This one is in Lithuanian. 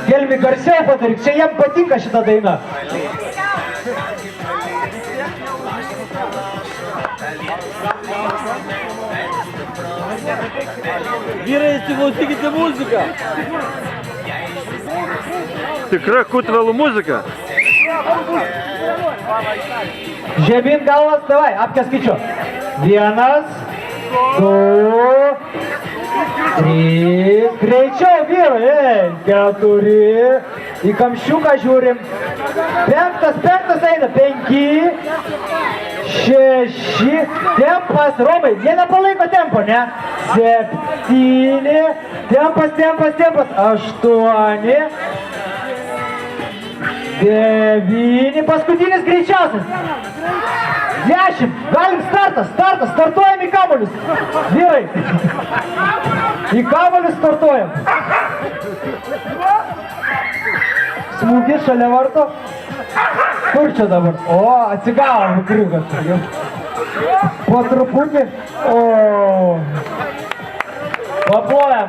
Gelmi garsiau padaryk, čia jam patinka šita daina. Vyrai, įsiklausykite muziką. Tikra kutvelų muzika. Žemyn galvas, davai, apkės skaičiu. 1, 2, 3, greičiau vyrai, 4, į kamščiuką žiūrim. 5 eina, 5, 6, tempas, Romai, jie nepalaiko tempo, ne? 7, tempas, 8, 9, paskutinis greičiausias. 10, galim startuojam į kamuolius. Vyrai, į kamuolius startuojam. Smūgis šalia varto. Kur čia dabar? O, atsigavo vikriukas. Po truputį. O. Paplojam.